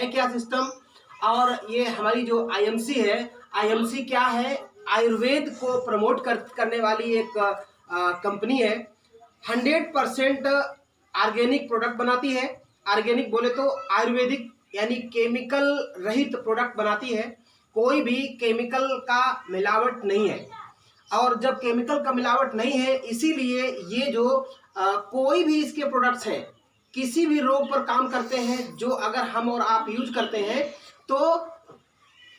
है क्या सिस्टम, और ये हमारी जो आईएमसी है, आईएमसी क्या है, आयुर्वेद को प्रमोट करने वाली एक कंपनी है। 100% ऑर्गेनिक प्रोडक्ट बनाती है। ऑर्गेनिक बोले तो आयुर्वेदिक यानी केमिकल रहित प्रोडक्ट बनाती है। कोई भी केमिकल का मिलावट नहीं है, और जब केमिकल का मिलावट नहीं है इसीलिए ये जो कोई भी इसके प्रोडक्ट्स हैं किसी भी रोग पर काम करते हैं, जो अगर हम और आप यूज करते हैं तो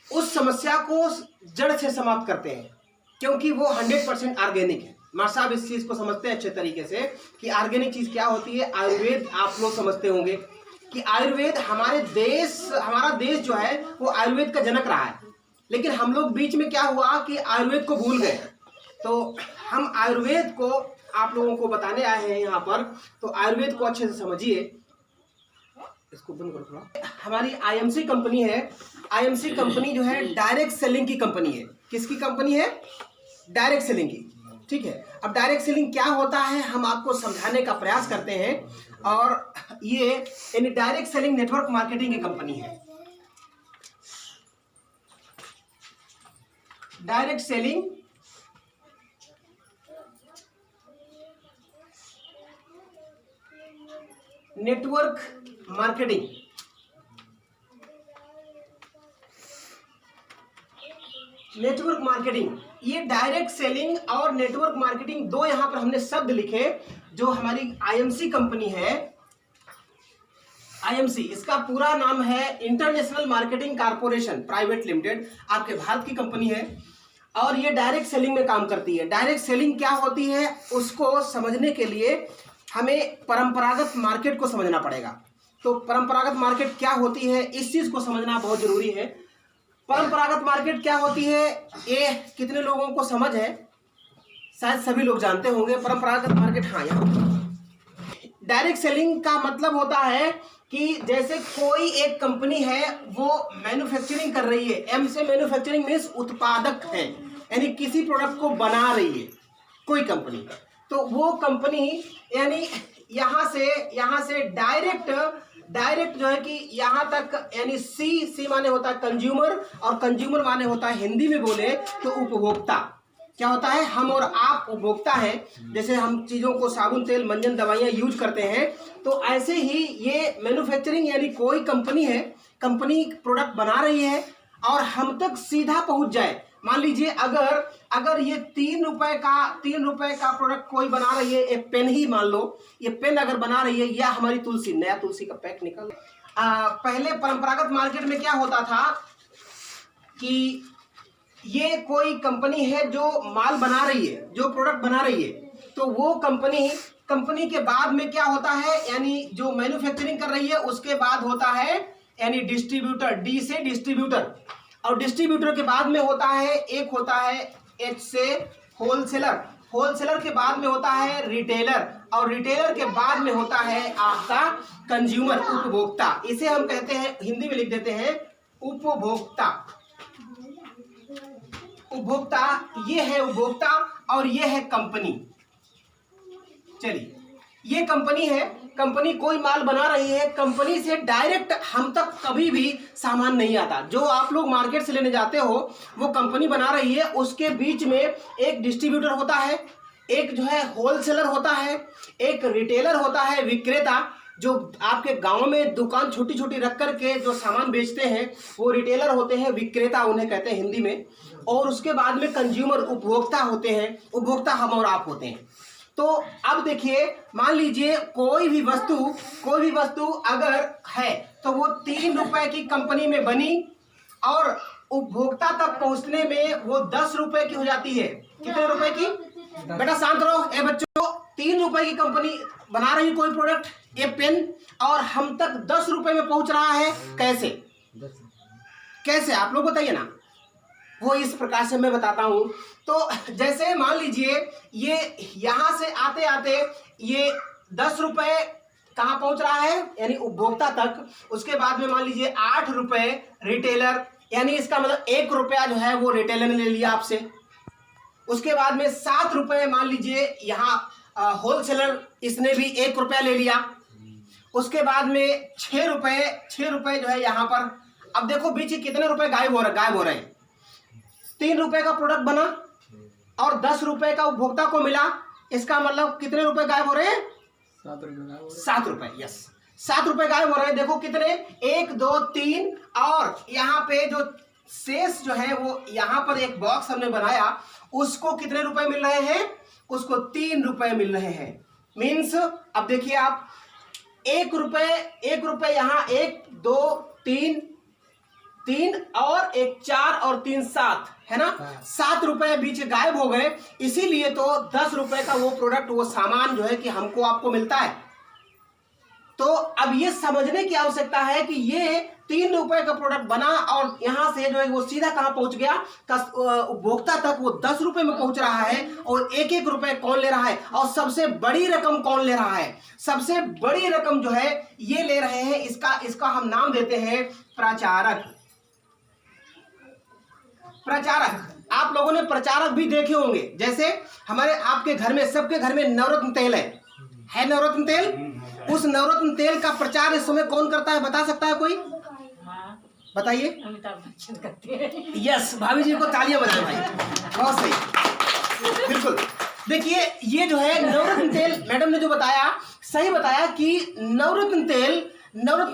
उस समस्या को जड़ से समाप्त करते हैं, क्योंकि वो 100% ऑर्गेनिक है। मां साहब इस चीज को समझते हैं अच्छे तरीके से कि ऑर्गेनिक चीज क्या होती है। आयुर्वेद आप लोग समझते होंगे कि आयुर्वेद हमारा देश जो है वो आयुर्वेद का जनक रहा है, लेकिन हम लोग बीच में क्या हुआ कि आयुर्वेद को भूल गए। तो हम आयुर्वेद को आप लोगों को बताने आए हैं यहाँ पर, तो आयुर्वेद को अच्छे से समझिए। इसको बंद करो थोड़ा। हमारी आईएमसी कंपनी है। आईएमसी कंपनी जो है डायरेक्ट सेलिंग की कंपनी है। किसकी कंपनी है? डायरेक्ट सेलिंग की। ठीक है, अब डायरेक्ट सेलिंग क्या होता है हम आपको समझाने का प्रयास करते हैं, और ये यानी डायरेक्ट सेलिंग नेटवर्क मार्केटिंग की कंपनी है। Direct selling network marketing. Network marketing, ये डायरेक्ट सेलिंग और नेटवर्क मार्केटिंग दो यहां पर हमने शब्द लिखे। जो हमारी आईएमसी कंपनी है, आईएमसी इसका पूरा नाम है international marketing corporation private limited, आपके भारत की कंपनी है, और ये डायरेक्ट सेलिंग में काम करती है। डायरेक्ट सेलिंग क्या होती है उसको समझने के लिए हमें परंपरागत मार्केट को समझना पड़ेगा। तो परंपरागत मार्केट क्या होती है इस चीज को समझना बहुत जरूरी है। परंपरागत मार्केट क्या होती है ये कितने लोगों को समझ है? शायद सभी लोग जानते होंगे परंपरागत मार्केट। हाँ, यहाँ डायरेक्ट सेलिंग का मतलब होता है कि जैसे कोई एक कंपनी है वो मैन्युफैक्चरिंग कर रही है। एम से मैन्युफैक्चरिंग मीन्स उत्पादक है, यानी किसी प्रोडक्ट को बना रही है कोई कंपनी, तो वो कंपनी यानी यहाँ से डायरेक्ट जो है कि यहाँ तक, यानी सी माने होता है कंज्यूमर, और कंज्यूमर माने होता है हिंदी में बोले तो उपभोक्ता। क्या होता है? हम और आप उपभोक्ता हैं। जैसे हम चीज़ों को साबुन, तेल, मंजन, दवाइयाँ यूज करते हैं, तो ऐसे ही ये मैन्युफैक्चरिंग यानी कोई कंपनी है, कंपनी प्रोडक्ट बना रही है और हम तक सीधा पहुंच जाए। मान लीजिए अगर ये 3 रुपए का प्रोडक्ट कोई बना रही है, एक पेन ही मान लो, ये पेन अगर बना रही है, या हमारी तुलसी, नया तुलसी का पैक निकल। पहले परंपरागत मार्केट में क्या होता था कि ये कोई कंपनी है जो माल बना रही है, जो प्रोडक्ट बना रही है, तो वो कंपनी के बाद में क्या होता है, यानी जो मैन्युफैक्चरिंग कर रही है उसके बाद होता है यानी डिस्ट्रीब्यूटर, डी से डिस्ट्रीब्यूटर, और डिस्ट्रीब्यूटर के बाद में होता है एक होता है एच से होलसेलर, होलसेलर के बाद में होता है रिटेलर, और रिटेलर के बाद में होता है आपका कंज्यूमर, उपभोक्ता। इसे हम कहते हैं, हिंदी में लिख देते हैं उपभोक्ता। उपभोक्ता, ये है उपभोक्ता और ये है कंपनी। चलिए, ये कंपनी है, कंपनी कोई माल बना रही है, कंपनी से डायरेक्ट हम तक कभी भी सामान नहीं आता। जो आप लोग मार्केट से लेने जाते हो वो कंपनी बना रही है, उसके बीच में एक डिस्ट्रीब्यूटर होता है, एक जो है होलसेलर होता है, एक रिटेलर होता है, विक्रेता, जो आपके गांव में दुकान छोटी छोटी रख करके जो सामान बेचते हैं वो रिटेलर होते हैं, विक्रेता उन्हें कहते हैं हिंदी में, और उसके बाद में कंज्यूमर, उपभोक्ता होते हैं। उपभोक्ता हम और आप होते हैं। तो अब देखिए, मान लीजिए कोई भी वस्तु अगर है तो वो 3 रुपए की कंपनी में बनी और उपभोक्ता तक पहुंचने में वो 10 रुपए की हो जाती है। कितने रुपए की? बेटा शांत रहो। ए बच्चों, 3 रुपए की कंपनी बना रही कोई प्रोडक्ट, ये पेन, और हम तक 10 रुपए में पहुंच रहा है। कैसे आप लोग बताइए ना। वो इस प्रकार से मैं बताता हूं। तो जैसे मान लीजिए ये यहां से आते आते ये 10 रुपए कहां पहुंच रहा है, यानी उपभोक्ता तक। उसके बाद में मान लीजिए 8 रुपए रिटेलर, यानी इसका मतलब 1 रुपया जो है वो रिटेलर ने ले लिया आपसे। उसके बाद में 7 रुपए मान लीजिए यहाँ होलसेलर, इसने भी 1 रुपया ले लिया। उसके बाद में 6 रुपए जो है यहाँ पर। अब देखो बीच में कितने रुपए गायब हो रहे हैं। 3 रुपए का प्रोडक्ट बना और 10 रुपए का उपभोक्ता को मिला, इसका मतलब कितने रुपए गायब हो रहे हैं? 7 रुपए। यस, 7 रुपए गायब हो रहे हैं। देखो कितने, 1 2 3, और यहाँ पे जो शेष जो है वो यहाँ पर एक बॉक्स हमने बनाया, उसको कितने रुपए मिल रहे हैं? उसको 3 रुपए मिल रहे हैं। मीन्स अब देखिए आप, 1 रुपए यहाँ, 1 2 3 और 1 4 और 3 7 है ना। 7 रुपए बीच गायब हो गए, इसीलिए तो 10 रुपए का वो प्रोडक्ट, वो सामान जो है कि हमको आपको मिलता है। तो अब ये समझने की आवश्यकता है कि ये 3 रुपए का प्रोडक्ट बना और यहां से जो है वो सीधा कहां पहुंच गया? उपभोक्ता तक वो 10 रुपए में पहुंच रहा है। और 1 रुपए कौन ले रहा है? और सबसे बड़ी रकम कौन ले रहा है? सबसे बड़ी रकम जो है ये ले रहे हैं, इसका हम नाम देते हैं प्रचारक। प्रचारक, आप लोगों ने प्रचारक भी देखे होंगे। जैसे हमारे आपके घर में, सबके घर में नवरत्न तेल है नवरत्न तेल। उस नवरत्न तेल का प्रचार इस समय कौन करता है, बता सकता है कोई? बताइए। अमिताभ बच्चन करते हैं। यस, भाभी जी को तालियां बजाएं भाई, बहुत सही, बिल्कुल। देखिए ये जो है नवरत्न तेल, मैडम ने जो बताया सही बताया कि नवरत्न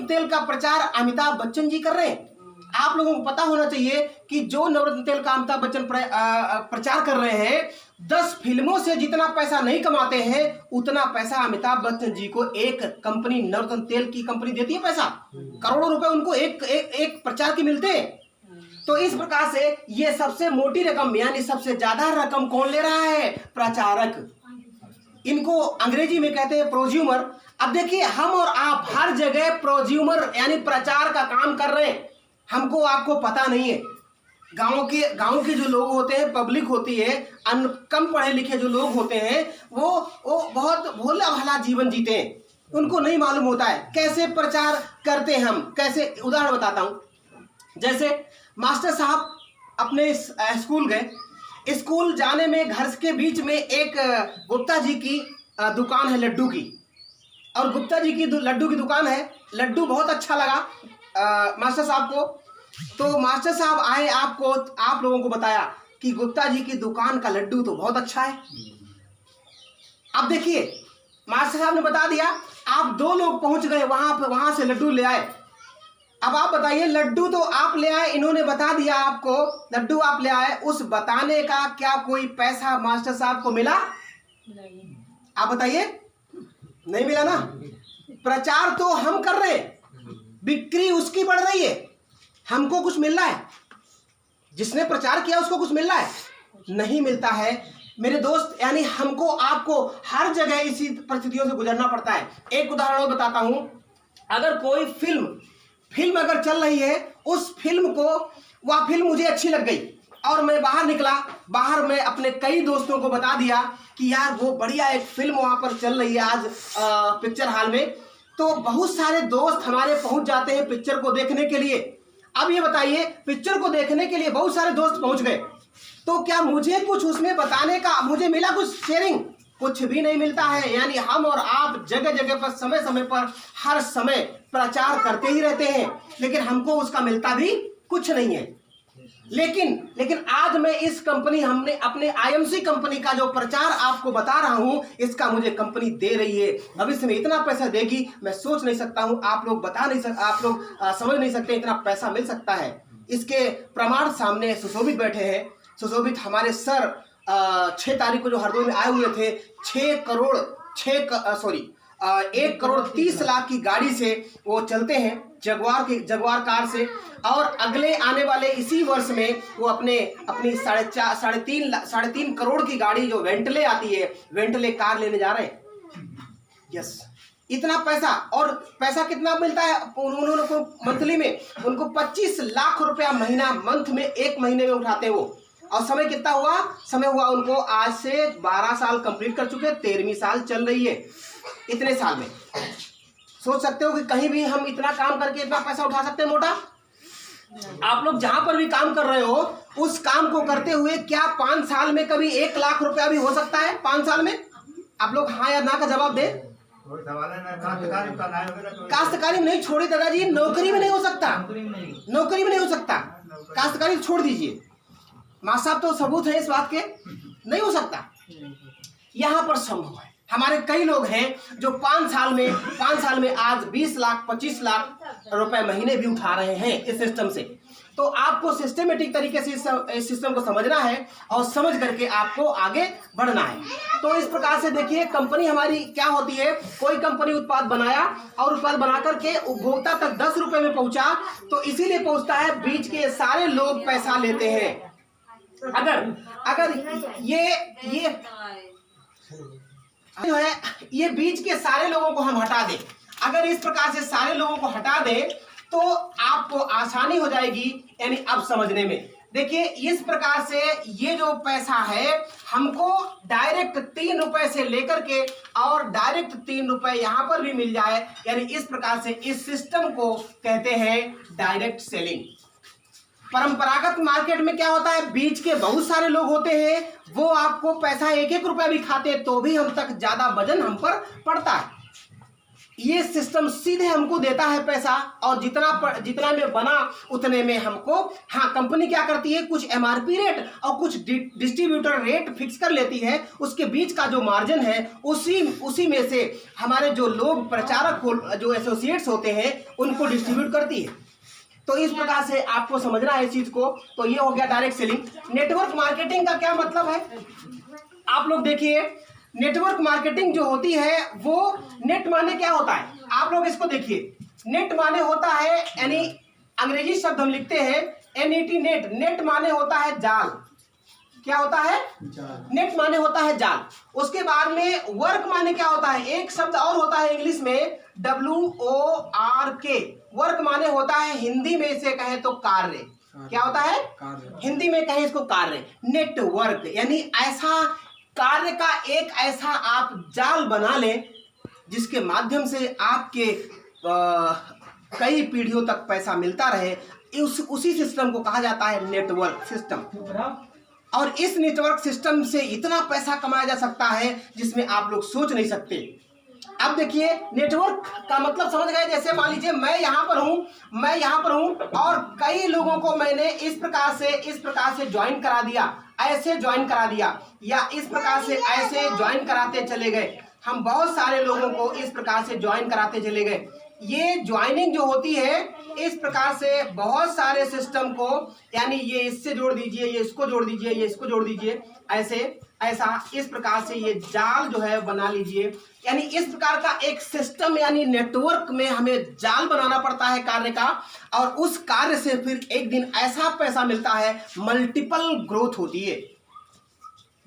तेल का प्रचार अमिताभ बच्चन जी कर रहे हैं। आप लोगों को पता होना चाहिए कि जो नवरत्न तेल का अमिताभ बच्चन प्रचार कर रहे हैं, 10 फिल्मों से जितना पैसा नहीं कमाते हैं, उतना पैसा अमिताभ बच्चन जी को एक कंपनी, नवरत्न तेल की कंपनी देती है पैसा। करोड़ों रुपए उनको एक प्रचार की मिलते हैं। तो इस प्रकार से ये सबसे मोटी रकम, यानी सबसे ज्यादा रकम कौन ले रहा है? प्रचारक। इनको अंग्रेजी में कहते हैं प्रोज्यूमर। अब देखिए हम और आप हर जगह प्रोज्यूमर यानी प्रचार का काम कर रहे हैं, हमको आपको पता नहीं है। गांव के जो लोग होते हैं, पब्लिक होती है, कम पढ़े लिखे जो लोग होते हैं, वो बहुत भोला भाला जीवन जीते हैं, उनको नहीं मालूम होता है कैसे प्रचार करते हैं हम। कैसे, उदाहरण बताता हूं। जैसे मास्टर साहब अपने स्कूल गए, स्कूल जाने में घर के बीच में एक गुप्ता जी की दुकान है लड्डू की, और गुप्ता जी की लड्डू की दुकान है। लड्डू बहुत अच्छा लगा मास्टर साहब को, तो मास्टर साहब आए, आप लोगों को बताया कि गुप्ता जी की दुकान का लड्डू तो बहुत अच्छा है। अब देखिए मास्टर साहब ने बता दिया, आप 2 लोग पहुंच गए वहां से लड्डू ले आए। अब आप बताइए, लड्डू तो आप ले आए, इन्होंने बता दिया आपको, लड्डू आप ले आए, उस बताने का क्या कोई पैसा मास्टर साहब को मिला? नहीं। आप बताइए, नहीं मिला ना। प्रचार तो हम कर रहे हैं, बिक्री उसकी बढ़ रही है, हमको कुछ मिल रहा है? जिसने प्रचार किया उसको कुछ मिल रहा है? नहीं मिलता है मेरे दोस्त। यानी हमको आपको हर जगह इसी परिस्थितियों से गुजरना पड़ता है। एक उदाहरण और बताता हूं। अगर कोई फिल्म अगर चल रही है, उस फिल्म को, वह फिल्म मुझे अच्छी लग गई और मैं बाहर निकला, बाहर मैं अपने कई दोस्तों को बता दिया कि यार वो बढ़िया एक फिल्म वहां पर चल रही है आज पिक्चर हॉल में, तो बहुत सारे दोस्त हमारे पहुंच जाते हैं पिक्चर को देखने के लिए। अब ये बताइए, पिक्चर को देखने के लिए बहुत सारे दोस्त पहुंच गए, तो क्या मुझे कुछ उसमें बताने का, मुझे मिला कुछ शेयरिंग? कुछ भी नहीं मिलता है। यानी हम और आप जगह जगह पर, समय समय पर, हर समय प्रचार करते ही रहते हैं, लेकिन हमको उसका मिलता भी कुछ नहीं है। लेकिन आज मैं इस कंपनी, हमने अपने आईएमसी कंपनी का जो प्रचार आपको बता रहा हूं, इसका मुझे कंपनी दे रही है। भविष्य में इतना पैसा देगी, मैं सोच नहीं सकता हूं, आप लोग समझ नहीं सकते इतना पैसा मिल सकता है। इसके प्रमाण सामने सुशोभित बैठे हैं। सुशोभित हमारे सर 6 तारीख को जो हरदोई में आए हुए थे, 1 करोड़ 30 लाख की गाड़ी से वो चलते हैं, जगुआर कार से, और अगले आने वाले इसी वर्ष में वो अपनी 3.5 करोड़ की गाड़ी जो वेंटले आती है, वेंटले कार लेने जा रहे हैं। यस, इतना पैसा। और पैसा कितना मिलता है उन्होंने को मंथली में? उनको 25 लाख रुपया महीना, मंथ में, 1 महीने में उठाते हैं वो। और समय कितना हुआ? समय हुआ उनको आज से 12 साल कंप्लीट कर चुके, 13वीं साल चल रही है। इतने साल में सोच सकते हो कि कहीं भी हम इतना काम करके इतना पैसा उठा सकते हैं मोटा? आप लोग जहां पर भी काम कर रहे हो, उस काम को करते हुए क्या 5 साल में कभी 1 लाख रुपया भी हो सकता है? 5 साल में? आप लोग हाँ या ना का जवाब दे। कोई सवाल है ना, काश्तकारी का नाम वगैरह तो काश्तकारी में नहीं छोड़े दादाजी, नौकरी में नहीं हो सकता, नौकरी में नहीं। नौकरी में नहीं हो सकता, काश्तकारी छोड़ दीजिए। माँ साहब तो सबूत है इस बात के, नहीं हो सकता। यहाँ पर संभव है। हमारे कई लोग हैं जो 5 साल में आज 20 लाख 25 लाख रुपए महीने भी उठा रहे हैं इस सिस्टम से। तो आपको सिस्टमेटिक तरीके से इस सिस्टम को समझना है और समझ करके आपको आगे बढ़ना है। तो इस प्रकार से देखिए कंपनी हमारी क्या होती है, कोई कंपनी उत्पाद बनाया और उत्पाद बना करके उपभोक्ता तक 10 रुपए में पहुंचा, तो इसीलिए पहुंचता है बीच के सारे लोग पैसा लेते हैं। अगर ये जो है ये बीच के सारे लोगों को हम हटा दें, अगर इस प्रकार से सारे लोगों को हटा दें तो आपको आसानी हो जाएगी, यानी अब समझने में। देखिए इस प्रकार से ये जो पैसा है हमको डायरेक्ट 3 रुपए से लेकर के और डायरेक्ट 3 रुपए यहां पर भी मिल जाए, यानी इस प्रकार से इस सिस्टम को कहते हैं डायरेक्ट सेलिंग। परंपरागत मार्केट में क्या होता है, बीच के बहुत सारे लोग होते हैं, वो आपको पैसा 1-1 रुपया भी खाते तो भी हम तक ज्यादा वजन हम पर पड़ता है। ये सिस्टम सीधे हमको देता है पैसा और जितना में बना उतने में हमको, हाँ कंपनी क्या करती है कुछ एमआरपी रेट और कुछ डिस्ट्रीब्यूटर रेट फिक्स कर लेती है, उसके बीच का जो मार्जिन है उसी में से हमारे जो लोग प्रचारक जो एसोसिएट्स होते हैं उनको डिस्ट्रीब्यूट करती है। तो इस प्रकार से आपको समझना है इस चीज को। तो ये हो गया डायरेक्ट सेलिंग। नेटवर्क मार्केटिंग का क्या मतलब है, आप लोग देखिए नेटवर्क मार्केटिंग जो होती है वो नेट माने क्या होता है, आप लोग इसको देखिए। नेट माने होता है, यानी अंग्रेजी शब्द हम लिखते हैं NET नेट। नेट माने होता है जाल। क्या होता है, नेट माने होता है जाल। उसके बाद में वर्क माने क्या होता है, एक शब्द और होता है इंग्लिश में WORK। वर्क माने होता है हिंदी में इसे कहे तो कार्य। क्या होता है, हिंदी में कहे इसको कार्य। नेटवर्क यानी ऐसा कार्य का एक ऐसा आप जाल बना लें जिसके माध्यम से आपके कई पीढ़ियों तक पैसा मिलता रहे। उसी सिस्टम को कहा जाता है नेटवर्क सिस्टम। और इस नेटवर्क सिस्टम से इतना पैसा कमाया जा सकता है जिसमें आप लोग सोच नहीं सकते। अब देखिए नेटवर्क का मतलब समझ गए। जैसे मान लीजिए मैं यहाँ पर हूँ और कई लोगों को मैंने इस प्रकार से ज्वाइन करा दिया, ऐसे ज्वाइन करा दिया, या इस प्रकार से ऐसे ज्वाइन कराते चले गए। हम बहुत सारे लोगों को इस प्रकार से ज्वाइन कराते चले गए। ये ज्वाइनिंग जो होती है इस प्रकार से बहुत सारे सिस्टम को, यानी ये इससे जोड़ दीजिए, ये इसको जोड़ दीजिए, ये इसको जोड़ दीजिए, ऐसा इस प्रकार से ये जाल जो है बना लीजिए। यानी इस प्रकार का एक सिस्टम यानी नेटवर्क में हमें जाल बनाना पड़ता है कार्य का, और उस कार्य से फिर एक दिन ऐसा पैसा मिलता है, मल्टीपल ग्रोथ होती है।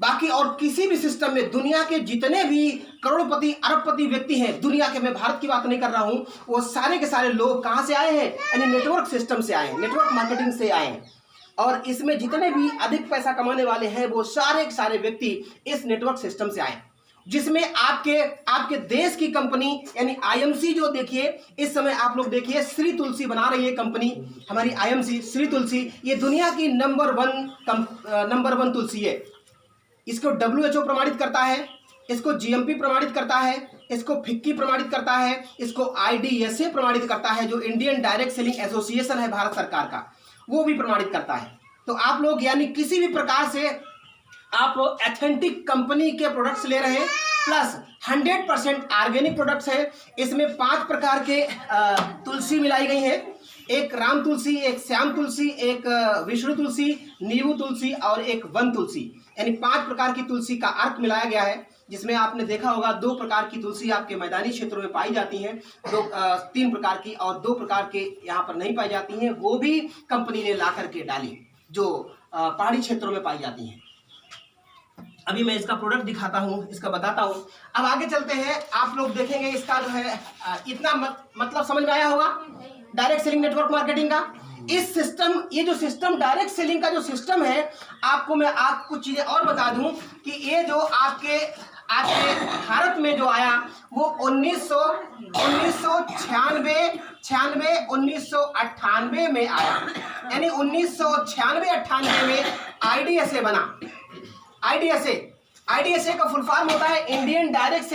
बाकी और किसी भी सिस्टम में दुनिया के जितने भी करोड़पति अरबपति व्यक्ति हैं दुनिया के, मैं भारत की बात नहीं कर रहा हूं, वो सारे के सारे लोग कहां से आए हैं, यानी नेटवर्क सिस्टम से आए हैं, नेटवर्क मार्केटिंग से आए हैं। और इसमें जितने भी अधिक पैसा कमाने वाले हैं वो सारे के सारे व्यक्ति इस नेटवर्क सिस्टम से आए, जिसमें आपके देश की कंपनी यानी IMC जो देखिए इस समय आप लोग देखिए श्री तुलसी बना रही है कंपनी हमारी IMC श्री तुलसी। ये दुनिया की नंबर वन तुलसी है। इसको WHO प्रमाणित करता है, इसको GMP प्रमाणित करता है, इसको FICCI प्रमाणित करता है, इसको IDSA प्रमाणित करता है, जो इंडियन डायरेक्ट सेलिंग एसोसिएशन है भारत सरकार का, वो भी प्रमाणित करता है। तो आप लोग यानी किसी भी प्रकार से आप एथेंटिक कंपनी के प्रोडक्ट्स ले रहे हैं, प्लस 100% ऑर्गेनिक प्रोडक्ट्स है। इसमें 5 प्रकार के तुलसी मिलाई गई है, एक राम तुलसी, एक श्याम तुलसी, एक विष्णु तुलसी, नींबू तुलसी और एक वन तुलसी, यानी 5 प्रकार की तुलसी का अर्क मिलाया गया है। जिसमें आपने देखा होगा 2 प्रकार की तुलसी आपके मैदानी क्षेत्रों में पाई जाती हैं, 3 प्रकार की, और 2 प्रकार के यहाँ पर नहीं पाई जाती हैं, वो भी कंपनी ने ला करके डाली जो पहाड़ी क्षेत्रों में पाई जाती हैं। अभी मैं इसका प्रोडक्ट दिखाता हूँ, इसका बताता हूँ। अब आगे चलते हैं, आप लोग देखेंगे इसका जो है इतना मतलब समझ में आया होगा डायरेक्ट सेलिंग नेटवर्क मार्केटिंग का। इस सिस्टम, ये जो सिस्टम डायरेक्ट सेलिंग का जो सिस्टम है, आपको मैं कुछ चीजें और बता दूं कि ये जो आपके भारत में जो आया वो 1996 में आया, यानी 1996-98 में IDSA बना। IDSA का फुल फॉर्म होता है इंडियन डायरेक्ट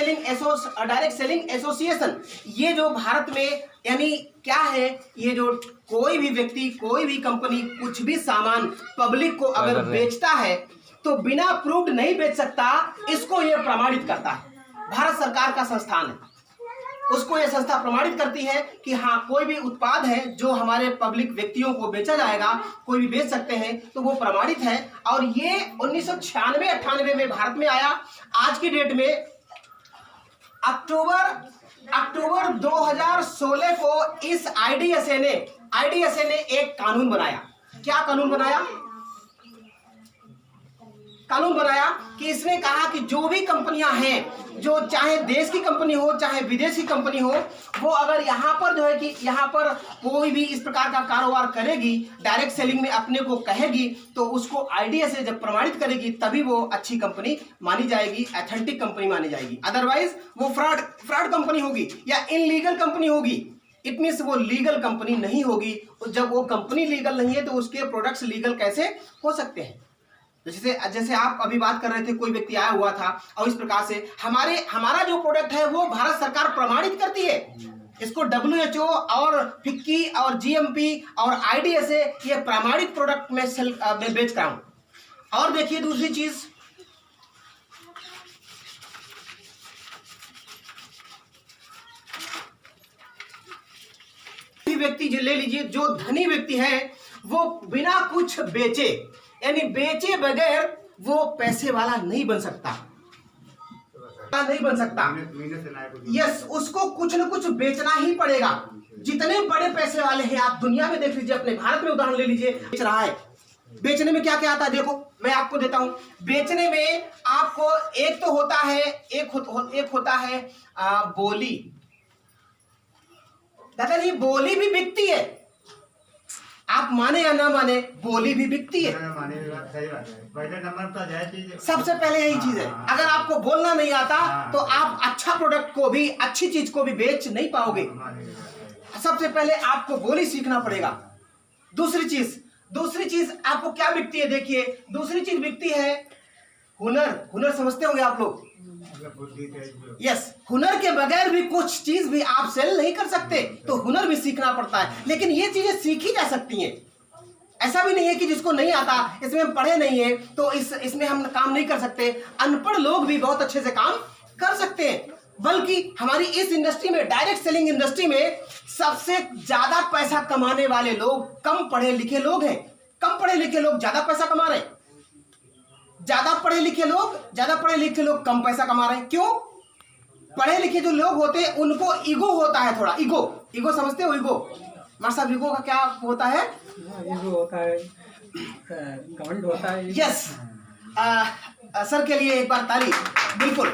सेलिंग एसोसिएशन। ये जो भारत में यानी क्या है, ये जो कोई भी व्यक्ति कोई भी कंपनी कुछ भी सामान पब्लिक को अगर बेचता है तो बिना प्रूव्ड नहीं बेच सकता, इसको ये प्रमाणित करता है। भारत सरकार का संस्थान है, उसको ये संस्था प्रमाणित करती है कि हाँ कोई भी उत्पाद है जो हमारे पब्लिक व्यक्तियों को बेचा जाएगा, कोई भी बेच सकते हैं, तो वो प्रमाणित है। और ये 1996-98 में भारत में आया। आज की डेट में अक्टूबर 2016 को इस IDSA ने एक कानून बनाया। क्या कानून बनाया? कानून बनाया कि इसने कहा कि जो भी कंपनियां हैं, जो चाहे देश की कंपनी हो चाहे विदेश की कंपनी हो, वो अगर यहाँ पर जो है कि यहाँ पर कोई भी इस प्रकार का कारोबार करेगी, डायरेक्ट सेलिंग में अपने को कहेगी, तो उसको IDSA जब प्रमाणित करेगी तभी वो अच्छी कंपनी मानी जाएगी, एथेंटिक कंपनी मानी जाएगी। अदरवाइज वो फ्रॉड कंपनी होगी या इनलीगल कंपनी होगी। इट मीन्स वो लीगल कंपनी नहीं होगी। जब वो कंपनी लीगल नहीं है तो उसके प्रोडक्ट्स लीगल कैसे हो सकते हैं? जैसे आप अभी बात कर रहे थे, कोई व्यक्ति आया हुआ था और इस प्रकार से हमारा जो प्रोडक्ट है वो भारत सरकार प्रमाणित करती है। इसको WHO और फिक्की और GMP और IDSA ये प्रमाणित प्रोडक्ट में बेच रहा हूं। और देखिए दूसरी चीज, व्यक्ति ले लीजिए, जो धनी व्यक्ति है वो बिना कुछ बेचे यानी बेचे बगैर वो पैसे वाला नहीं बन सकता, यस, उसको कुछ न कुछ बेचना ही पड़ेगा। जितने बड़े पैसे वाले हैं आप दुनिया में देख लीजिए, अपने भारत में उदाहरण ले लीजिए, बेच रहा है। बेचने में क्या क्या आता है देखो, मैं आपको देता हूं। बेचने में आपको एक तो होता है, एक होता है बोली। दादा जी बोली भी बिकती है, आप माने या ना माने, बोली भी बिकती है। पहले नंबर पर है चीज, सबसे पहले यही चीज है। अगर आपको बोलना नहीं आता तो आप अच्छा प्रोडक्ट को भी, अच्छी चीज को भी बेच नहीं पाओगे। सबसे पहले आपको बोली सीखना पड़ेगा। दूसरी चीज आपको क्या बिकती है? देखिए दूसरी चीज बिकती है हुनर समझते होंगे आप लोग। यस, हुनर के बगैर भी कुछ चीज भी आप सेल नहीं कर सकते, तो हुनर भी सीखना पड़ता है। लेकिन ये चीजें सीखी जा सकती हैं। ऐसा भी नहीं है कि जिसको नहीं आता, इसमें हम पढ़े नहीं है तो इसमें हम काम नहीं कर सकते। अनपढ़ लोग भी बहुत अच्छे से काम कर सकते हैं। बल्कि हमारी इस इंडस्ट्री में, डायरेक्ट सेलिंग इंडस्ट्री में सबसे ज्यादा पैसा कमाने वाले लोग कम पढ़े लिखे लोग हैं। कम पढ़े लिखे लोग ज्यादा पैसा कमा रहे हैं, ज्यादा पढ़े लिखे लोग कम पैसा कमा रहे हैं। क्यों? पढ़े लिखे जो लोग होते हैं उनको ईगो होता है, थोड़ा ईगो समझते हो? ईगो मार साहब, ईगो का क्या होता है? ईगो होता है, घमंड होता है। यस, सर के लिए एक बार ताली। बिल्कुल,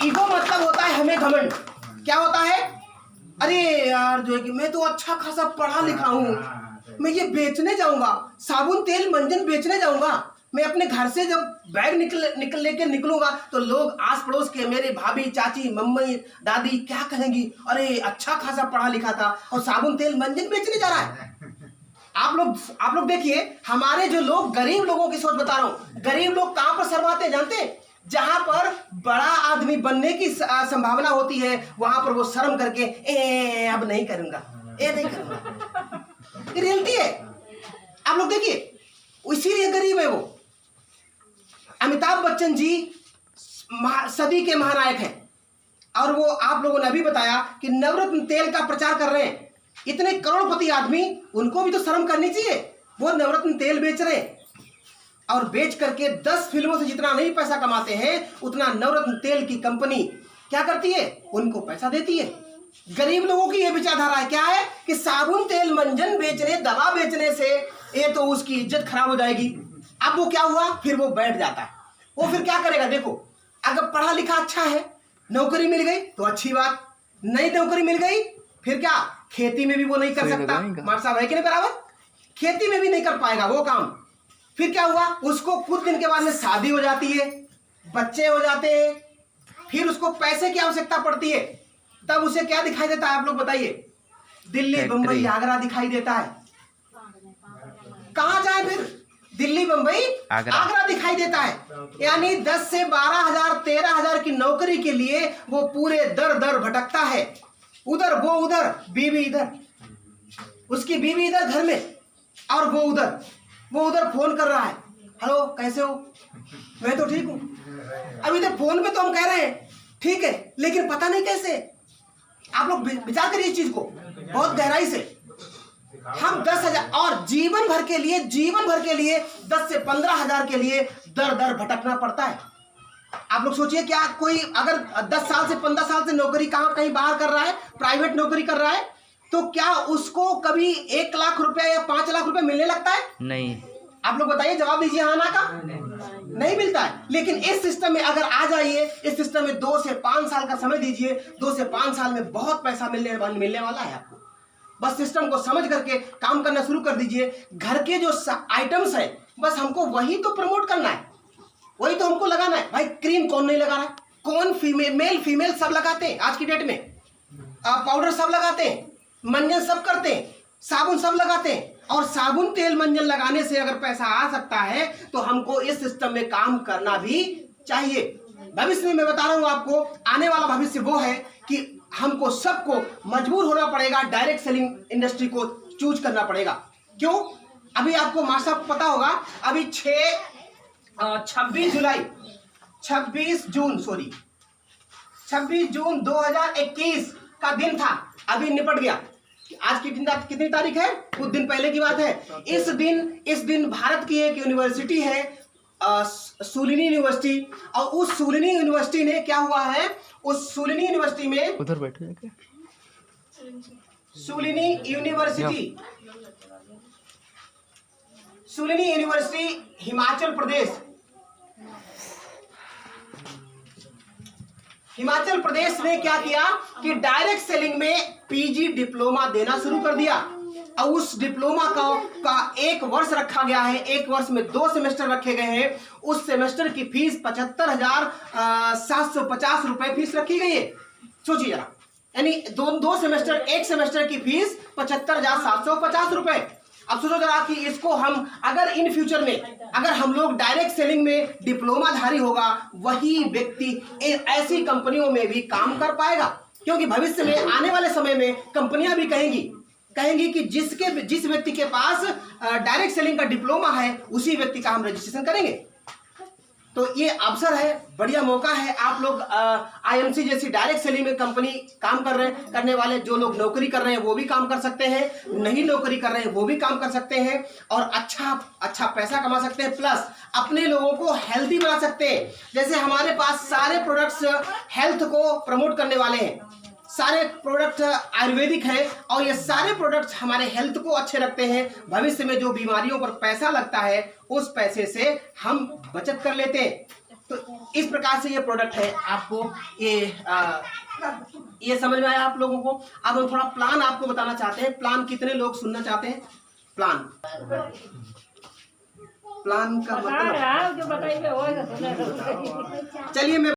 ईगो मतलब होता है हमें घमंड। क्या होता है? अरे यार जो है कि मैं तो अच्छा खासा पढ़ा लिखा हूँ, मैं ये बेचने जाऊंगा, साबुन तेल मंजन बेचने जाऊंगा, मैं अपने घर से जब बैग लेके निकलूंगा तो लोग आस पड़ोस के, मेरे भाभी, चाची, मम्मी, दादी क्या कहेंगी? अरे अच्छा खासा पढ़ा लिखा था और साबुन तेल मंजन बेचने जा रहा है। आप लोग देखिए, हमारे जो लोग, गरीब लोगों की सोच बता रहा हूँ। गरीब लोग कहां पर शर्माते हैं जानते हैं? जहां पर बड़ा आदमी बनने की संभावना होती है वहां पर वो शर्म करके अब नहीं करूंगा, नहीं करूंगा। ये रियलिटी है। आप लोग देखिए, इसीलिए गरीब है वो। अमिताभ बच्चन जी सदी के महानायक हैं और वो, आप लोगों ने अभी बताया कि नवरत्न तेल का प्रचार कर रहे हैं। इतने करोड़पति आदमी, उनको भी तो शर्म करनी चाहिए। वो नवरत्न तेल बेच रहे हैं और बेच करके 10 फिल्मों से जितना नहीं पैसा कमाते हैं उतना नवरत्न तेल की कंपनी क्या करती है? उनको पैसा देती है। गरीब लोगों की यह विचारधारा है, क्या है कि साबुन तेल मंजन बेचने, दवा बेचने से ये तो उसकी इज्जत खराब हो जाएगी। अब वो क्या हुआ? फिर वो बैठ जाता है। वो फिर क्या करेगा? देखो, अगर पढ़ा लिखा अच्छा है, नौकरी मिल गई तो अच्छी बात, नई नौकरी मिल गई फिर क्या? खेती में भी वो नहीं कर सकता। मार साहब है कि नहीं बराबर? खेती में भी नहीं कर पाएगा वो काम। फिर क्या हुआ? उसको कुछ दिन के बाद में शादी हो जाती है, बच्चे हो जाते हैं, फिर उसको पैसे की आवश्यकता पड़ती है। तब उसे क्या दिखाई देता है? आप लोग बताइए। दिल्ली, बंबई, आगरा दिखाई देता है। कहां जाए फिर? दिल्ली, मुंबई, आगरा दिखाई देता है। यानी 10 से 12,000 13,000 की नौकरी के लिए वो पूरे दर दर भटकता है। उधर वो उधर, बीवी इधर, उसकी बीवी इधर घर में, और वो उधर फोन कर रहा है, हेलो कैसे हो, मैं तो ठीक हूँ। अब इधर फोन पे तो हम कह रहे हैं ठीक है, लेकिन पता नहीं कैसे। आप लोग विचार करिए इस चीज को बहुत गहराई से। हम 10,000 और जीवन भर के लिए 10 से 15,000 के लिए दर दर भटकना पड़ता है। आप लोग सोचिए, क्या कोई अगर 10 साल से 15 साल से नौकरी कहीं बाहर कर रहा है, प्राइवेट नौकरी कर रहा है, तो क्या उसको कभी 1 लाख रुपया या 5 लाख रुपया मिलने लगता है? नहीं। आप लोग बताइए, जवाब दीजिए हाँ ना का। नहीं मिलता है। लेकिन इस सिस्टम में अगर आ जाइए, इस सिस्टम में 2 से 5 साल का समय दीजिए, 2 से 5 साल में बहुत पैसा मिलने वाला है आपको। बस सिस्टम को समझ करके काम करना शुरू कर दीजिए। घर के जो आइटम्स है, बस हमको वही तो प्रमोट करना है, वही तो हमको लगाना है। भाई क्रीम कौन नहीं लगा रहा है? कौन मेल फीमेल सब लगाते हैं आज की डेट में। पाउडर सब लगाते हैं, मंजन सब करते हैं, साबुन सब लगाते हैं। और साबुन तेल मंजन लगाने से अगर पैसा आ सकता है तो हमको इस सिस्टम में काम करना भी चाहिए। भविष्य में मैं बता रहा हूं आपको, आने वाला भविष्य वो है कि हमको सबको मजबूर होना पड़ेगा, डायरेक्ट सेलिंग इंडस्ट्री को चूज करना पड़ेगा। क्यों? अभी आपको मास्टर साहब पता होगा, अभी 26 जून 2021 का दिन था, अभी निपट गया। आज की दिन कितनी तारीख है? कुछ दिन पहले की बात है। इस दिन भारत की एक यूनिवर्सिटी है, सूलिनी यूनिवर्सिटी, और उस सूलिनी यूनिवर्सिटी ने क्या हुआ है, उस सूलिनी यूनिवर्सिटी में उधर बैठे क्या? सूलिनी यूनिवर्सिटी हिमाचल प्रदेश ने क्या किया कि डायरेक्ट सेलिंग में पीजी डिप्लोमा देना शुरू कर दिया। और उस डिप्लोमा का 1 वर्ष रखा गया है, 1 वर्ष में 2 सेमेस्टर रखे गए हैं। उस सेमेस्टर की फीस 75,750 रुपए फीस रखी गई है। सोचिए जरा, यानी दो सेमेस्टर, 1 सेमेस्टर की फीस 75,750 रुपए। अब सोचो जरा कि इसको हम अगर इन फ्यूचर में अगर हम लोग डायरेक्ट सेलिंग में डिप्लोमाधारी होगा, वही व्यक्ति ऐसी कंपनियों में भी काम कर पाएगा। क्योंकि भविष्य में आने वाले समय में कंपनियां भी कहेंगी कि जिस व्यक्ति के पास डायरेक्ट सेलिंग का डिप्लोमा है, उसी व्यक्ति का हम रजिस्ट्रेशन करेंगे। तो ये अवसर है, बढ़िया मौका है। आप लोग आईएमसी जैसी डायरेक्ट सेलिंग में कंपनी काम करने वाले जो लोग नौकरी कर रहे हैं वो भी काम कर सकते हैं, नहीं नौकरी कर रहे हैं वो भी काम कर सकते हैं, और अच्छा पैसा कमा सकते हैं, प्लस अपने लोगों को हेल्दी बना सकते हैं। जैसे हमारे पास सारे प्रोडक्ट्स हेल्थ को प्रमोट करने वाले हैं, सारे प्रोडक्ट आयुर्वेदिक है, और ये सारे प्रोडक्ट्स हमारे हेल्थ को अच्छे रखते हैं। भविष्य में जो बीमारियों पर पैसा लगता है, उस पैसे से हम बचत कर लेते हैं। तो इस प्रकार से ये प्रोडक्ट है। आपको ये समझ में आया आप लोगों को? अब हम थोड़ा प्लान आपको बताना चाहते हैं। प्लान कितने लोग सुनना चाहते हैं? प्लान का मतलब चलिए मैं